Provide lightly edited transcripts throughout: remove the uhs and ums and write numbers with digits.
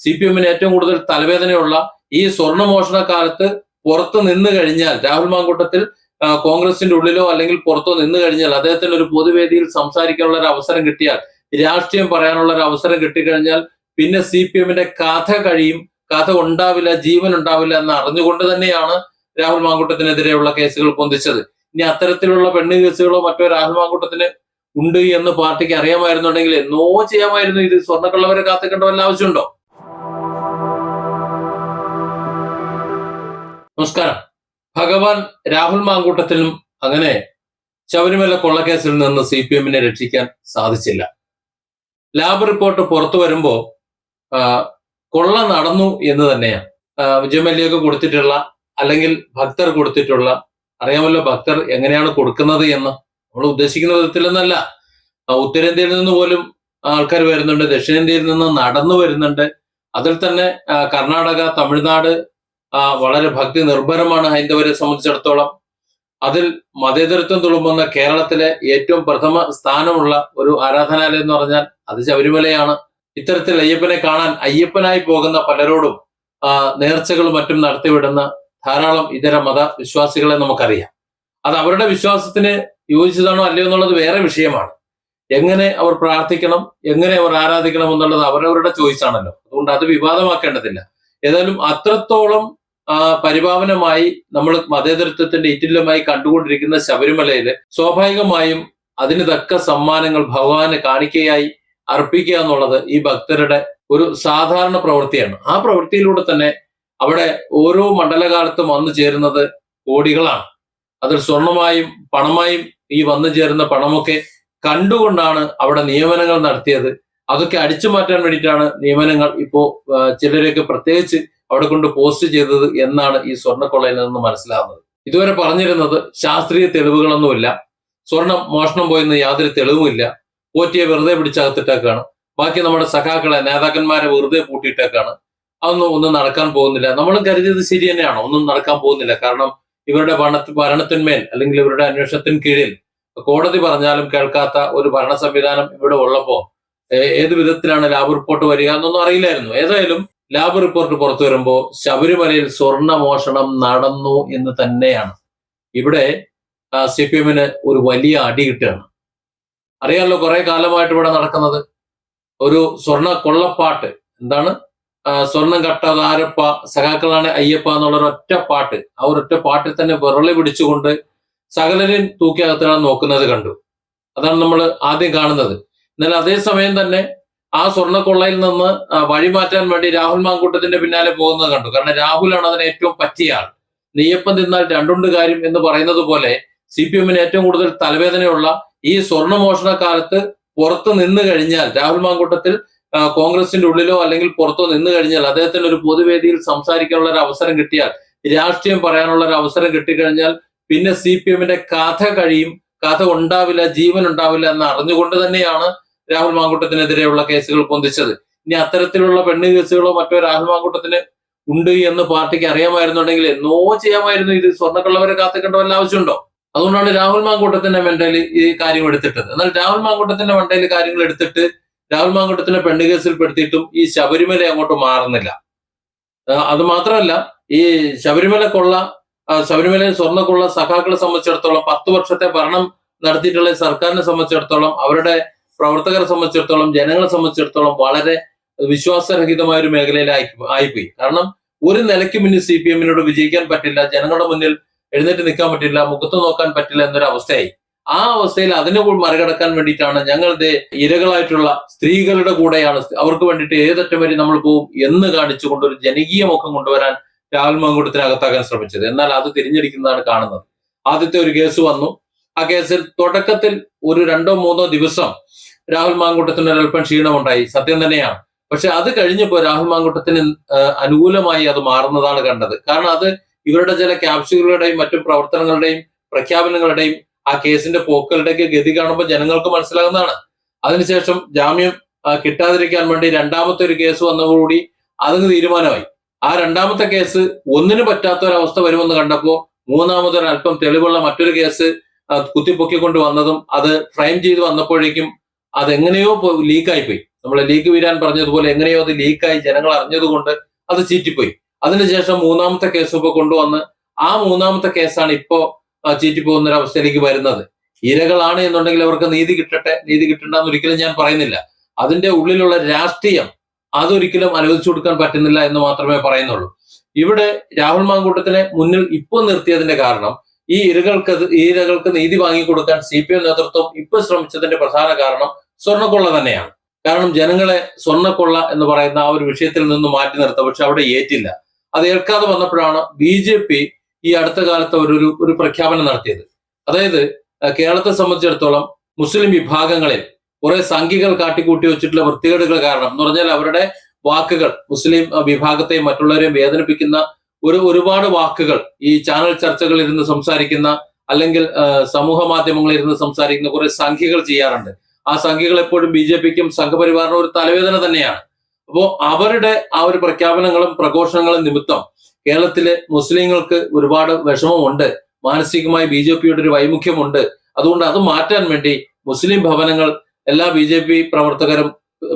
CPM-ന് ഏറ്റവും കൂടുതൽ തലവേദനയുള്ള ഈ സ്വർണ്ണമോഷണ കാലത്ത് പുറത്ത് നിന്ന് കഴിഞ്ഞാൽ, രാഹുൽ മാങ്കൂട്ടത്തിൽ കോൺഗ്രസിന്റെ ഉള്ളിലോ അല്ലെങ്കിൽ പുറത്തോ നിന്ന് കഴിഞ്ഞാൽ, അദ്ദേഹത്തിന് ഒരു പൊതുവേദിയിൽ സംസാരിക്കാനുള്ള ഒരു അവസരം കിട്ടിയാൽ, രാഷ്ട്രീയം പറയാനുള്ള ഒരു അവസരം കിട്ടിക്കഴിഞ്ഞാൽ പിന്നെ CPM-ന്റെ കഥ കഴിയും, കഥ ഉണ്ടാവില്ല, ജീവൻ ഉണ്ടാവില്ല എന്ന് അറിഞ്ഞുകൊണ്ട് തന്നെയാണ് രാഹുൽ മാങ്കൂട്ടത്തിനെതിരെയുള്ള കേസുകൾ പൊന്തിച്ചത്. ഇനി അത്തരത്തിലുള്ള പെണ്ണ് കേസുകളോ മറ്റോ രാഹുൽ മാങ്കൂട്ടത്തിന് ഉണ്ട് എന്ന് പാർട്ടിക്ക് അറിയാമായിരുന്നുണ്ടെങ്കിൽ എന്നോ ചെയ്യാമായിരുന്നു. ഇത് സ്വർണ്ണക്കള്ളവരെ കാത്തിക്കേണ്ട വല്ല ആവശ്യമുണ്ടോ? നമസ്കാരം. ഭഗവാൻ രാഹുൽ മാങ്കൂട്ടത്തിനും അങ്ങനെ ശബരിമല കൊള്ളക്കേസിൽ നിന്ന് CPM-നെ രക്ഷിക്കാൻ സാധിച്ചില്ല. ലാബ് റിപ്പോർട്ട് പുറത്തു വരുമ്പോ കൊള്ള നടന്നു എന്ന് തന്നെയാണ്. വിജയമല്യൊക്കെ കൊടുത്തിട്ടുള്ള, അല്ലെങ്കിൽ ഭക്തർ കൊടുത്തിട്ടുള്ള, അറിയാമല്ലോ ഭക്തർ എങ്ങനെയാണ് കൊടുക്കുന്നത് എന്ന്. നമ്മൾ ഉദ്ദേശിക്കുന്ന വിധത്തിലൊന്നല്ല. ഉത്തരേന്ത്യയിൽ നിന്ന് പോലും ആൾക്കാർ വരുന്നുണ്ട്, ദക്ഷിണേന്ത്യയിൽ നിന്ന് നടന്നു വരുന്നുണ്ട്. അതിൽ തന്നെ കർണാടക, തമിഴ്നാട് വളരെ ഭക്തി നിർഭരമാണ് ഹൈന്ദവരെ സംബന്ധിച്ചിടത്തോളം. അതിൽ മതേതരത്വം തുളുമ്പുന്ന കേരളത്തിലെ ഏറ്റവും പ്രഥമ സ്ഥാനമുള്ള ഒരു ആരാധനാലയം എന്ന് പറഞ്ഞാൽ അത് ശബരിമലയാണ്. ഇത്തരത്തിൽ അയ്യപ്പനെ കാണാൻ അയ്യപ്പനായി പോകുന്ന പലരോടും നേർച്ചകളും മറ്റും നടത്തിവിടുന്ന ധാരാളം ഇതര മത വിശ്വാസികളെ നമുക്കറിയാം. അത് അവരുടെ വിശ്വാസത്തിന് യോജിച്ചതാണോ അല്ലയോ എന്നുള്ളത് വേറെ വിഷയമാണ്. എങ്ങനെ അവർ പ്രാർത്ഥിക്കണം, എങ്ങനെ അവർ ആരാധിക്കണം എന്നുള്ളത് അവരവരുടെ ചോയ്സ് ആണല്ലോ. അതുകൊണ്ട് അത് വിവാദമാക്കേണ്ടതില്ല. ഏതായാലും അത്രത്തോളം പരിപാവനമായി നമ്മൾ മതേതരത്വത്തിന്റെ ഇറ്റില്ലമായി കണ്ടുകൊണ്ടിരിക്കുന്ന ശബരിമലയില് സ്വാഭാവികമായും അതിന് തക്ക സമ്മാനങ്ങൾ ഭഗവാന് കാണിക്കയായി അർപ്പിക്കുക എന്നുള്ളത് ഈ ഭക്തരുടെ ഒരു സാധാരണ പ്രവൃത്തിയാണ്. ആ പ്രവൃത്തിയിലൂടെ തന്നെ അവിടെ ഓരോ മണ്ഡലകാലത്തും വന്നു ചേരുന്നത് കോടികളാണ്. അതിൽ സ്വർണമായും പണമായും ഈ വന്നു ചേരുന്ന പണമൊക്കെ കണ്ടുകൊണ്ടാണ് അവിടെ നിയമനങ്ങൾ നടത്തിയത്. അതൊക്കെ അടിച്ചു മാറ്റാൻ വേണ്ടിയിട്ടാണ് നിയമനങ്ങൾ ഇപ്പോ ചിലരെയൊക്കെ പ്രത്യേകിച്ച് അവിടെ കൊണ്ട് പോസ്റ്റ് ചെയ്തത് എന്നാണ് ഈ സ്വർണ്ണക്കൊള്ളയിൽ നിന്ന് മനസ്സിലാകുന്നത്. ഇതുവരെ പറഞ്ഞിരുന്നത് ശാസ്ത്രീയ തെളിവുകളൊന്നുമില്ല, സ്വർണം മോഷണം പോയെന്ന് യാതൊരു തെളിവുമില്ല, പോറ്റിയെ വെറുതെ പിടിച്ചകത്തിട്ടേക്കാണ്, ബാക്കി നമ്മുടെ സഖാക്കളെ നേതാക്കന്മാരെ വെറുതെ പൂട്ടിയിട്ടേക്കാണ്, ഒന്നും നടക്കാൻ പോകുന്നില്ല. നമ്മളും കരുതിയത് ശരി തന്നെയാണോ? ഒന്നും നടക്കാൻ പോകുന്നില്ല. കാരണം ഇവരുടെ ഭരണത്തിന്മേൽ അല്ലെങ്കിൽ ഇവരുടെ അന്വേഷണത്തിന് കീഴിൽ കോടതി പറഞ്ഞാലും കേൾക്കാത്ത ഒരു ഭരണ സംവിധാനം ഇവിടെ ഉള്ളപ്പോ ഏത് വിധത്തിലാണ് ലാബ് റിപ്പോർട്ട് വരിക എന്നൊന്നും അറിയില്ലായിരുന്നു. ഏതായാലും ലാബ് റിപ്പോർട്ട് പുറത്തു വരുമ്പോ ശബരിമലയിൽ സ്വർണ്ണ മോഷണം നടന്നു എന്ന് തന്നെയാണ്. ഇവിടെ CPM-ന് ഒരു വലിയ അടി കിട്ടുകയാണ്. അറിയാമല്ലോ, കുറെ കാലമായിട്ട് ഇവിടെ നടക്കുന്നത് ഒരു സ്വർണ്ണ കൊള്ളപ്പാട്ട്. എന്താണ്? സ്വർണം കട്ടതാരപ്പ, സഖാക്കളാണ് അയ്യപ്പ എന്നുള്ള ഒരൊറ്റ പാട്ട്. ആ ഒരൊറ്റ പാട്ടിൽ തന്നെ വിരളി പിടിച്ചുകൊണ്ട് സകലരും തൂക്കിയകത്തിടാൻ നോക്കുന്നത് കണ്ടു. അതാണ് നമ്മൾ ആദ്യം കാണുന്നത്. എന്നാൽ അതേസമയം തന്നെ ആ സ്വർണ്ണക്കൊള്ളയിൽ നിന്ന് വഴിമാറ്റാൻ വേണ്ടി രാഹുൽ മാങ്കൂട്ടത്തിന്റെ പിന്നാലെ പോകുന്നത് കണ്ടു. കാരണം രാഹുലാണ് അതിന് ഏറ്റവും പറ്റിയ ആൾ. നെയ്യപ്പം തിന്നാൽ രണ്ടുണ്ട് കാര്യം എന്ന് പറയുന്നത് പോലെ CPM-ന് ഏറ്റവും കൂടുതൽ തലവേദനയുള്ള ഈ സ്വർണ്ണമോഷണ കാലത്ത് പുറത്ത് നിന്ന് കഴിഞ്ഞാൽ, രാഹുൽ മാങ്കൂട്ടത്തിൽ കോൺഗ്രസിന്റെ ഉള്ളിലോ അല്ലെങ്കിൽ പുറത്തോ നിന്ന് കഴിഞ്ഞാൽ, അദ്ദേഹത്തിന് ഒരു പൊതുവേദിയിൽ സംസാരിക്കാനുള്ള ഒരു അവസരം കിട്ടിയാൽ, രാഷ്ട്രീയം പറയാനുള്ള ഒരു അവസരം കിട്ടിക്കഴിഞ്ഞാൽ പിന്നെ CPM-ന്റെ കഥ കഴിയും, കഥ ഉണ്ടാവില്ല, ജീവൻ ഉണ്ടാവില്ല എന്ന് അറിഞ്ഞുകൊണ്ട് തന്നെയാണ് രാഹുൽ മാങ്കൂട്ടത്തിനെതിരെയുള്ള കേസുകൾ പൊന്തിച്ചത്. ഇനി അത്തരത്തിലുള്ള പെണ്ണ് കേസുകളോ മറ്റോ രാഹുൽ മാങ്കൂട്ടത്തിന് ഉണ്ട് എന്ന് പാർട്ടിക്ക് അറിയാമായിരുന്നുണ്ടെങ്കിൽ എന്നോ ചെയ്യാമായിരുന്നു. ഇത് സ്വർണ്ണക്കള്ളവരെ കാത്തിക്കേണ്ട വല്ല ആവശ്യമുണ്ടോ? അതുകൊണ്ടാണ് രാഹുൽ മാങ്കൂട്ടത്തിന്റെ മണ്ടയിൽ ഈ കാര്യം എടുത്തിട്ടത്. എന്നാൽ രാഹുൽ മാങ്കൂട്ടത്തിന്റെ മണ്ടയിൽ കാര്യങ്ങൾ എടുത്തിട്ട് രാഹുൽ മാങ്കൂട്ടത്തിനെ പെണ്ണ് കേസിൽ പെടുത്തിയിട്ടും ഈ ശബരിമല അങ്ങോട്ട് മാറുന്നില്ല. അത് മാത്രമല്ല, ഈ ശബരിമലയിൽ സ്വർണ്ണക്കൊള്ള സഖാക്കളെ സംബന്ധിച്ചിടത്തോളം 10 വർഷത്തെ ഭരണം നടത്തിയിട്ടുള്ള സർക്കാരിനെ സംബന്ധിച്ചിടത്തോളം, അവരുടെ പ്രവർത്തകരെ സംബന്ധിച്ചിടത്തോളം, ജനങ്ങളെ സംബന്ധിച്ചിടത്തോളം വളരെ വിശ്വാസരഹിതമായ ഒരു മേഖലയിലായിപ്പോയി. കാരണം ഒരു നിലയ്ക്ക് മുന്നിൽ CPM-നോട് വിജയിക്കാൻ പറ്റില്ല, ജനങ്ങളുടെ മുന്നിൽ എഴുന്നേറ്റ് നിൽക്കാൻ പറ്റില്ല, മുഖത്ത് നോക്കാൻ പറ്റില്ല എന്നൊരു അവസ്ഥയായി. ആ അവസ്ഥയിൽ അതിനെ മറികടക്കാൻ വേണ്ടിയിട്ടാണ് ഞങ്ങളുടെ ഇരകളായിട്ടുള്ള സ്ത്രീകളുടെ കൂടെയാണ്, അവർക്ക് വേണ്ടിയിട്ട് ഏതറ്റം വരെ നമ്മൾ പോകും എന്ന് കാണിച്ചുകൊണ്ട് ഒരു ജനകീയ മുഖം കൊണ്ടുവരാൻ രാഹുൽ മാങ്കൂട്ടത്തിനകത്താക്കാൻ ശ്രമിച്ചത്. എന്നാൽ അത് തിരിഞ്ഞടിക്കുന്നതാണ് കാണുന്നത്. ആദ്യത്തെ ഒരു കേസ് വന്നു. ആ കേസിൽ തുടക്കത്തിൽ ഒരു 2-3 ദിവസം രാഹുൽ മാങ്കൂട്ടത്തിന് ഒരൽപ്പം ക്ഷീണമുണ്ടായി, സത്യം തന്നെയാണ്. പക്ഷെ അത് കഴിഞ്ഞപ്പോൾ രാഹുൽ മാങ്കൂട്ടത്തിന് അനുകൂലമായി അത് മാറുന്നതാണ് കണ്ടത്. കാരണം അത് ഇവരുടെ ചില ക്യാപ്സ്യൂളുകളുടെയും മറ്റും പ്രവർത്തനങ്ങളുടെയും പ്രഖ്യാപനങ്ങളുടെയും ആ കേസിന്റെ പോക്കുകളുടെയൊക്കെ ഗതി കാണുമ്പോൾ ജനങ്ങൾക്ക് മനസ്സിലാകുന്നതാണ്. അതിനുശേഷം ജാമ്യം കിട്ടാതിരിക്കാൻ വേണ്ടി രണ്ടാമത്തെ ഒരു കേസ് വന്നതോടുകൂടി അതങ്ങ് തീരുമാനമായി. ആ രണ്ടാമത്തെ കേസ് ഒന്നിനും പറ്റാത്ത ഒരവസ്ഥ വരുമെന്ന് കണ്ടപ്പോൾ മൂന്നാമതൊരൽപ്പം തെളിവുള്ള മറ്റൊരു കേസ് കുത്തിപ്പൊക്കിക്കൊണ്ട് വന്നതും അത് ഫ്രെയിം ചെയ്ത് വന്നപ്പോഴേക്കും അതെങ്ങനെയോ ലീക്കായിപ്പോയി. നമ്മൾ ലീക്ക് വീരാൻ പറഞ്ഞതുപോലെ എങ്ങനെയോ അത് ലീക്കായി ജനങ്ങൾ അറിഞ്ഞതുകൊണ്ട് അത് ചീറ്റിപ്പോയി. അതിനുശേഷം മൂന്നാമത്തെ കേസ് ഇപ്പൊ കൊണ്ടുവന്ന് ആ മൂന്നാമത്തെ കേസാണ് ഇപ്പോ ചീറ്റിപ്പോകുന്ന ഒരു അവസ്ഥയിലേക്ക് വരുന്നത്. ഇരകളാണ് എന്നുണ്ടെങ്കിൽ അവർക്ക് നീതി കിട്ടട്ടെ, നീതി കിട്ടണ്ടെന്ന് ഒരിക്കലും ഞാൻ പറയുന്നില്ല. അതിന്റെ ഉള്ളിലുള്ള രാഷ്ട്രീയം അതൊരിക്കലും അനുവദിച്ചു കൊടുക്കാൻ പറ്റുന്നില്ല എന്ന് മാത്രമേ പറയുന്നുള്ളൂ. ഇവിടെ രാഹുൽ മാങ്കൂട്ടത്തിനെ മുന്നിൽ ഇപ്പോൾ നിർത്തിയതിന്റെ കാരണം ഈ ഇരകൾക്ക് നീതി വാങ്ങിക്കൊടുക്കാൻ CPM നേതൃത്വം ഇപ്പൊ ശ്രമിച്ചതിന്റെ പ്രധാന കാരണം സ്വർണ്ണക്കൊള്ള തന്നെയാണ്. കാരണം ജനങ്ങളെ സ്വർണ്ണക്കൊള്ള എന്ന് പറയുന്ന ആ ഒരു വിഷയത്തിൽ നിന്ന് മാറ്റി നിർത്തുക, പക്ഷെ അവിടെ ഏറ്റില്ല. അത് ഏൽക്കാതെ വന്നപ്പോഴാണ് BJP ഈ അടുത്ത കാലത്ത് ഒരു പ്രഖ്യാപനം നടത്തിയത്. അതായത് കേരളത്തെ സംബന്ധിച്ചിടത്തോളം മുസ്ലിം വിഭാഗങ്ങളിൽ കുറെ സംഖ്യകൾ കാട്ടിക്കൂട്ടി വെച്ചിട്ടുള്ള വൃത്തികേടുകൾ കാരണം എന്ന് പറഞ്ഞാൽ അവരുടെ വാക്കുകൾ മുസ്ലിം വിഭാഗത്തെയും മറ്റുള്ളവരെയും വേദനിപ്പിക്കുന്ന ഒരുപാട് വാക്കുകൾ ഈ ചാനൽ ചർച്ചകളിൽ ഇരുന്ന് സംസാരിക്കുന്ന അല്ലെങ്കിൽ സമൂഹ മാധ്യമങ്ങളിൽ ഇരുന്ന് സംസാരിക്കുന്ന കുറെ സംഖ്യകൾ ചെയ്യാറുണ്ട്. ആ സംഖ്യകൾ എപ്പോഴും BJPക്കും സംഘപരിവാറിനും ഒരു തലവേദന തന്നെയാണ്. അപ്പോ അവരുടെ ആ ഒരു പ്രഖ്യാപനങ്ങളും പ്രഘോഷണങ്ങളും നിമിത്തം കേരളത്തിലെ മുസ്ലിങ്ങൾക്ക് ഒരുപാട് വിഷമമുണ്ട്, മാനസികമായി BJPയുടെ ഒരു വൈമുഖ്യമുണ്ട്. അതുകൊണ്ട് അത് മാറ്റാൻ വേണ്ടി മുസ്ലിം ഭവനങ്ങൾ എല്ലാ BJP പ്രവർത്തകരും,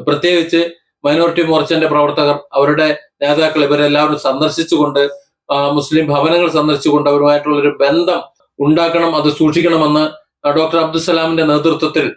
പ്രത്യേകിച്ച് മൈനോറിറ്റി മോർച്ചന്റെ പ്രവർത്തകർ, അവരുടെ നേതാക്കൾ ഇവരെല്ലാവരും സന്ദർശിച്ചുകൊണ്ട് മുസ്ലിം ഭവനങ്ങൾ സന്ദർശിച്ചുകൊണ്ട് അവരുമായിട്ടുള്ള ഒരു ബന്ധം ഉണ്ടാക്കണം, അത് സൂക്ഷിക്കണമെന്ന് ഡോക്ടർ അബ്ദുസലാമിന്റെ നേതൃത്വത്തിൽ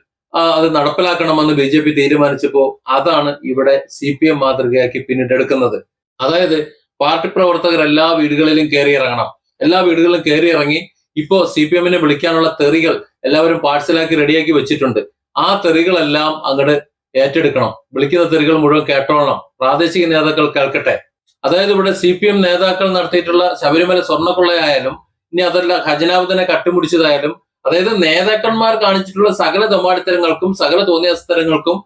അത് നടപ്പിലാക്കണമെന്ന് BJP തീരുമാനിച്ചപ്പോ അതാണ് ഇവിടെ CPM മാതൃകയാക്കി പിന്നീട് എടുക്കുന്നത്. അതായത് പാർട്ടി പ്രവർത്തകർ എല്ലാ വീടുകളിലും കയറി ഇറങ്ങണം. എല്ലാ വീടുകളിലും കയറി ഇറങ്ങി ഇപ്പോ CPMനെ വിളിക്കാനുള്ള തെറികൾ എല്ലാവരും പാഴ്സലാക്കി റെഡിയാക്കി വെച്ചിട്ടുണ്ട്. ആ തെറികളെല്ലാം അങ്ങോട്ട് ഏറ്റെടുക്കണം. വിളിക്കുന്ന തെറികൾ മുഴുവൻ കേട്ടോളണം. പ്രാദേശിക നേതാക്കൾ കേൾക്കട്ടെ. അതായത് ഇവിടെ CPM നേതാക്കൾ നടത്തിയിട്ടുള്ള ശബരിമല സ്വർണ്ണക്കൊള്ളയായാലും ഇനി അതല്ല ഖജനാവിനെ കട്ടുമുടിച്ചതായാലും, അതായത് നേതാക്കന്മാർ കാണിച്ചിട്ടുള്ള സകല തെമ്മാടിത്തരങ്ങൾക്കും സകല തോന്നിയാസത്തരങ്ങൾക്കും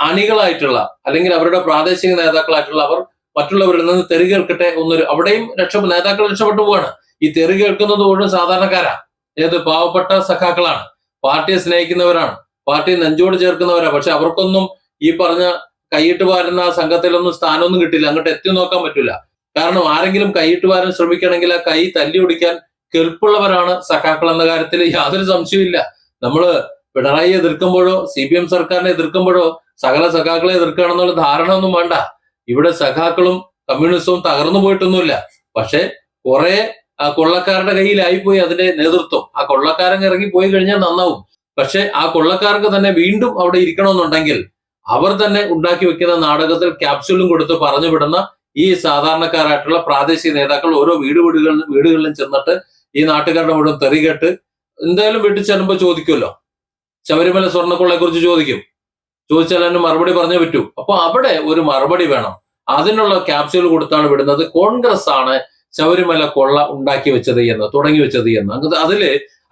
അണികളായിട്ടുള്ള അല്ലെങ്കിൽ അവരുടെ പ്രാദേശിക നേതാക്കളായിട്ടുള്ള അവർ മറ്റുള്ളവരിൽ നിന്ന് തെറി കേൾക്കട്ടെ അവിടെയും നേതാക്കൾ രക്ഷപ്പെട്ടു പോവാണ്. ഈ തെറി കേൾക്കുന്നത് മുഴുവൻ സാധാരണക്കാരാണ്. ഏത് പാവപ്പെട്ട സഖാക്കളാണ്, പാർട്ടിയെ സ്നേഹിക്കുന്നവരാണ്, പാർട്ടിയെ നെഞ്ചോട് ചേർക്കുന്നവരാണ്. പക്ഷെ അവർക്കൊന്നും ഈ പറഞ്ഞ കൈയിട്ട് വാരുന്ന സംഘത്തിലൊന്നും സ്ഥാനമൊന്നും കിട്ടില്ല, അങ്ങോട്ട് എത്തി നോക്കാൻ പറ്റില്ല. കാരണം ആരെങ്കിലും കൈയിട്ട് വാരാൻ ശ്രമിക്കണമെങ്കിൽ ആ കൈ തല്ലി ഒടിക്കാൻ കെൽപ്പുള്ളവരാണ് സഖാക്കൾ എന്ന കാര്യത്തിൽ യാതൊരു സംശയമില്ല. നമ്മള് പിണറായിയെ എതിർക്കുമ്പോഴോ CPM സർക്കാരിനെ എതിർക്കുമ്പോഴോ സകല സഖാക്കളെ എതിർക്കുകയാണെന്നുള്ള ധാരണ ഒന്നും വേണ്ട. ഇവിടെ സഖാക്കളും കമ്മ്യൂണിസവും തകർന്നു പോയിട്ടൊന്നുമില്ല. പക്ഷെ കുറെ കൊള്ളക്കാരുടെ കയ്യിലായിപ്പോയി അതിന്റെ നേതൃത്വം. ആ കൊള്ളക്കാരൻ ഇറങ്ങി പോയി കഴിഞ്ഞാൽ നന്നാവും. പക്ഷെ ആ കൊള്ളക്കാർക്ക് തന്നെ വീണ്ടും അവിടെ ഇരിക്കണമെന്നുണ്ടെങ്കിൽ അവർ തന്നെ ഉണ്ടാക്കി വെക്കുന്ന നാടകത്തിൽ ക്യാപ്സ്യൂളും കൊടുത്ത് പറഞ്ഞു വിടുന്ന ഈ സാധാരണക്കാരായിട്ടുള്ള പ്രാദേശിക നേതാക്കൾ ഓരോ വീടുകളിലും ചെന്നിട്ട് ഈ നാട്ടുകാരുടെ മുഴുവൻ തെറി കേട്ട് എന്തായാലും വീട്ടിൽ ചെല്ലുമ്പോൾ ചോദിക്കുമല്ലോ, ശബരിമല സ്വർണ്ണക്കൊള്ളയെ കുറിച്ച് ചോദിച്ചാൽ അതിന് മറുപടി പറഞ്ഞേ പറ്റൂ. അപ്പൊ അവിടെ ഒരു മറുപടി വേണം. അതിനുള്ള ക്യാപ്സ്യൂൾ കൊടുത്താണ് വിടുന്നത്. കോൺഗ്രസ് ആണ് ശബരിമല കൊള്ള ഉണ്ടാക്കി വെച്ചത് എന്ന്, തുടങ്ങി വെച്ചത് എന്ന്.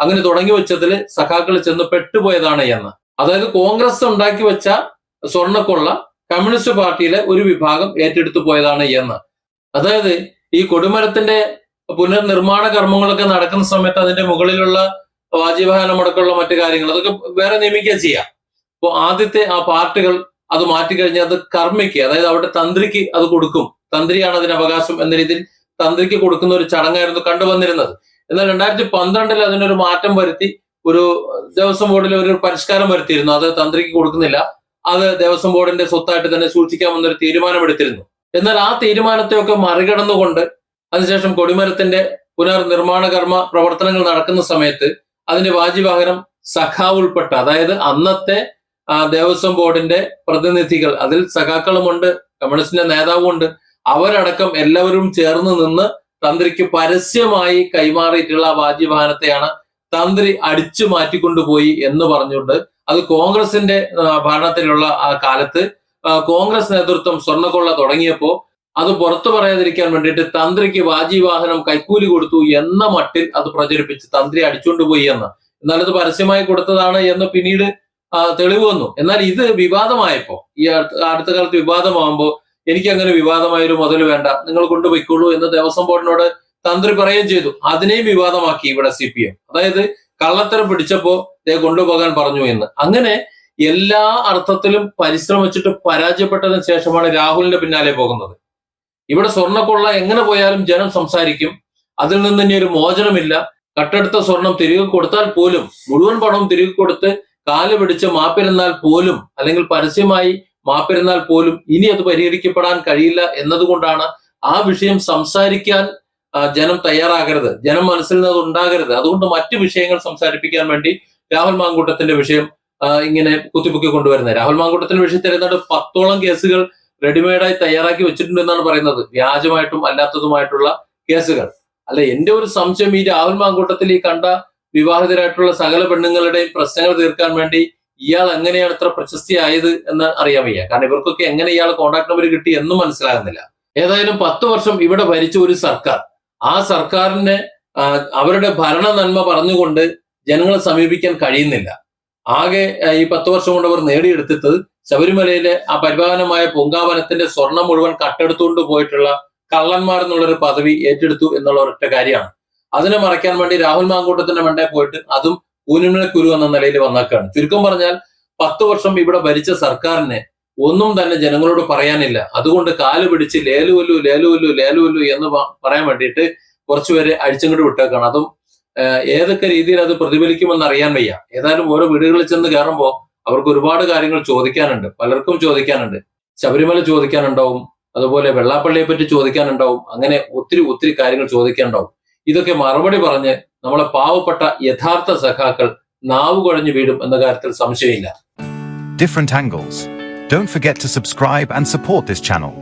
അങ്ങനെ തുടങ്ങി വെച്ചതിൽ സഖാക്കൾ ചെന്ന് പെട്ടുപോയതാണ് എന്ന്. അതായത് കോൺഗ്രസ് ഉണ്ടാക്കി വെച്ച സ്വർണ്ണക്കൊള്ള കമ്മ്യൂണിസ്റ്റ് പാർട്ടിയിലെ ഒരു വിഭാഗം ഏറ്റെടുത്തു പോയതാണ് എന്ന്. അതായത് ഈ കൊടിമരത്തിന്റെ പുനർനിർമ്മാണ കർമ്മങ്ങളൊക്കെ നടക്കുന്ന സമയത്ത് അതിന്റെ മുകളിലുള്ള വാജിവാഹനം അടക്കമുള്ള മറ്റു കാര്യങ്ങൾ അതൊക്കെ വേറെ നിയമിക്കുക ചെയ്യാം. അപ്പോൾ ആദ്യത്തെ ആ പാർട്ടികൾ അത് മാറ്റിക്കഴിഞ്ഞാൽ അത് കർമ്മിക്ക്, അതായത് അവിടെ തന്ത്രിക്ക് അത് കൊടുക്കും. തന്ത്രിയാണ് അതിന് അവകാശം എന്ന രീതിയിൽ തന്ത്രിക്ക് കൊടുക്കുന്ന ഒരു ചടങ്ങായിരുന്നു കണ്ടുവന്നിരുന്നത്. എന്നാൽ 2012 അതിനൊരു മാറ്റം വരുത്തി ഒരു ദേവസ്വം ബോർഡിൽ ഒരു പരിഷ്കാരം വരുത്തിയിരുന്നു. അത് തന്ത്രിക്ക് കൊടുക്കുന്നില്ല, അത് ദേവസ്വം ബോർഡിന്റെ സ്വത്തായിട്ട് തന്നെ സൂക്ഷിക്കാമെന്നൊരു തീരുമാനമെടുത്തിരുന്നു. എന്നാൽ ആ തീരുമാനത്തെയൊക്കെ മറികടന്നുകൊണ്ട് അതിനുശേഷം കൊടിമരത്തിന്റെ പുനർനിർമ്മാണ കർമ്മ പ്രവർത്തനങ്ങൾ നടക്കുന്ന സമയത്ത് അതിന്റെ വാജിവാഹനം സഖാവ് ഉൾപ്പെട്ട, അതായത് അന്നത്തെ ദേവസ്വം ബോർഡിന്റെ പ്രതിനിധികൾ, അതിൽ സഖാക്കളുമുണ്ട്, കമ്മ്യൂണിസ്റ്റിന്റെ നേതാവുമുണ്ട്, അവരടക്കം എല്ലാവരും ചേർന്ന് നിന്ന് തന്ത്രിക്ക് പരസ്യമായി കൈമാറിയിട്ടുള്ള വാജിവാഹനത്തെയാണ് തന്ത്രി അടിച്ചു മാറ്റിക്കൊണ്ടുപോയി എന്ന് പറഞ്ഞുകൊണ്ട് അത് കോൺഗ്രസിന്റെ ഭരണത്തിലുള്ള ആ കാലത്ത് കോൺഗ്രസ് നേതൃത്വം സ്വർണ്ണക്കൊള്ള തുടങ്ങിയപ്പോ അത് പുറത്തു പറയാതിരിക്കാൻ വേണ്ടിയിട്ട് തന്ത്രിക്ക് വാജിവാഹനം കൈക്കൂലി കൊടുത്തു എന്ന മട്ടിൽ അത് പ്രചരിപ്പിച്ച് തന്ത്രി അടിച്ചുകൊണ്ടുപോയി എന്ന്. എന്നാൽ അത് പരസ്യമായി കൊടുത്തതാണ് എന്ന് പിന്നീട് തെളിവ് വന്നു. എന്നാൽ ഇത് വിവാദമായപ്പോ, ഈ അടുത്ത കാലത്ത് വിവാദമാകുമ്പോൾ എനിക്ക് അങ്ങനെ വിവാദമായ ഒരു മുതൽ വേണ്ട, നിങ്ങൾ കൊണ്ടുപോയിക്കോളൂ എന്ന് ദേവസ്വം ബോർഡിനോട് തന്ത്രി പറയുകയും ചെയ്തു. അതിനെയും വിവാദമാക്കി ഇവിടെ CPM. അതായത് കള്ളത്തരം പിടിച്ചപ്പോ കൊണ്ടുപോകാൻ പറഞ്ഞു എന്ന്. അങ്ങനെ എല്ലാ അർത്ഥത്തിലും പരിശ്രമിച്ചിട്ട് പരാജയപ്പെട്ടതിന് ശേഷമാണ് രാഹുലിന്റെ പിന്നാലെ പോകുന്നത്. ഇവിടെ സ്വർണ്ണക്കൊള്ള എങ്ങനെ പോയാലും ജനം സംസാരിക്കും. അതിൽ നിന്ന് ഇനി ഒരു മോചനമില്ല. കട്ടെടുത്ത സ്വർണം തിരികെ കൊടുത്താൽ പോലും, മുഴുവൻ പണവും തിരികെ കൊടുത്ത് കാല് പിടിച്ച് മാപ്പിരുന്നാൽ പോലും, അല്ലെങ്കിൽ പരസ്യമായി മാപ്പിരുന്നാൽ പോലും ഇനി അത് പരിഹരിക്കപ്പെടാൻ കഴിയില്ല എന്നതുകൊണ്ടാണ് ആ വിഷയം സംസാരിക്കാൻ ജനം തയ്യാറാകരുത്, ജനം മനസ്സിൽ നിന്ന് അത് ഉണ്ടാകരുത്. അതുകൊണ്ട് മറ്റു വിഷയങ്ങൾ സംസാരിപ്പിക്കാൻ വേണ്ടി രാഹുൽ മാങ്കൂട്ടത്തിന്റെ വിഷയം ഇങ്ങനെ കുത്തിപ്പൊക്കി കൊണ്ടുവരുന്നത്. രാഹുൽ മാങ്കൂട്ടത്തിന്റെ വിഷയത്തിൽ ഏതാണ്ട് 10ഓളം കേസുകൾ റെഡിമെയ്ഡായി തയ്യാറാക്കി വെച്ചിട്ടുണ്ടെന്നാണ് പറയുന്നത്, വ്യാജമായിട്ടും അല്ലാത്തതുമായിട്ടുള്ള കേസുകൾ. അല്ല, എന്റെ ഒരു സംശയം, ഈ രാഹുൽ മാങ്കൂട്ടത്തിൽ ഈ കണ്ട വിവാഹിതരായിട്ടുള്ള സകല പെണ്ണുങ്ങളുടെയും പ്രശ്നങ്ങൾ തീർക്കാൻ വേണ്ടി ഇയാൾ എങ്ങനെയാണ് ഇത്ര പ്രശസ്തിയായത് എന്ന് അറിയാൻ വയ്യ. കാരണം ഇവർക്കൊക്കെ എങ്ങനെ ഇയാൾ കോൺടാക്ട് നമ്പർ കിട്ടി എന്നും മനസ്സിലാകുന്നില്ല. ഏതായാലും 10 വർഷം ഇവിടെ ഭരിച്ച ഒരു സർക്കാർ, ആ സർക്കാരിന് അവരുടെ ഭരണ നന്മ പറഞ്ഞുകൊണ്ട് ജനങ്ങളെ സമീപിക്കാൻ കഴിയുന്നില്ല. ആകെ ഈ 10 വർഷം കൊണ്ട് അവർ നേടിയെടുത്തിട്ട് ശബരിമലയിലെ ആ പരിപാവനമായ പൂങ്കാവനത്തിന്റെ സ്വർണം മുഴുവൻ കട്ടെടുത്തുകൊണ്ട് പോയിട്ടുള്ള കള്ളന്മാർ എന്നുള്ളൊരു പദവി ഏറ്റെടുത്തു എന്നുള്ള ഒരൊറ്റ കാര്യമാണ്. അതിനെ മറയ്ക്കാൻ വേണ്ടി രാഹുൽ മാങ്കൂട്ടത്തിന്റെ മണ്ടേ പോയിട്ട് അതും കൂനിമല കുരു എന്ന നിലയിൽ വന്നേക്കാണ്. ചുരുക്കം പറഞ്ഞാൽ 10 വർഷം ഇവിടെ ഭരിച്ച സർക്കാരിന് ഒന്നും തന്നെ ജനങ്ങളോട് പറയാനില്ല. അതുകൊണ്ട് കാല് പിടിച്ച് ലേലുവല്ലു ലേലുവല്ലു ലേലുവല്ലു എന്ന് പറയാൻ വേണ്ടിയിട്ട് കുറച്ചുപേരെ അഴിച്ചങ്ങോട്ട് വിട്ടേക്കാണ്. അതും ഏതൊക്കെ രീതിയിൽ അത് പ്രതിഫലിക്കുമെന്ന് അറിയാൻ വയ്യ. ഏതായാലും ഓരോ വീടുകളിൽ ചെന്ന് കയറുമ്പോൾ അവർക്ക് ഒരുപാട് കാര്യങ്ങൾ ചോദിക്കാനുണ്ട്, പലർക്കും ചോദിക്കാനുണ്ട്. ശബരിമല ചോദിക്കാനുണ്ടാവും, അതുപോലെ വെള്ളാപ്പള്ളിയെ പറ്റി ചോദിക്കാനുണ്ടാവും, അങ്ങനെ ഒത്തിരി കാര്യങ്ങൾ ചോദിക്കാനുണ്ടാവും. ഇതൊക്കെ മറുപടി പറഞ്ഞ് നമ്മളെ പാവപ്പെട്ട യഥാർത്ഥ സഖാക്കൾ നാവ് കുഴഞ്ഞു വീഴും എന്ന കാര്യത്തിൽ സംശയമില്ല. Different angles. Don't forget to subscribe and support this channel.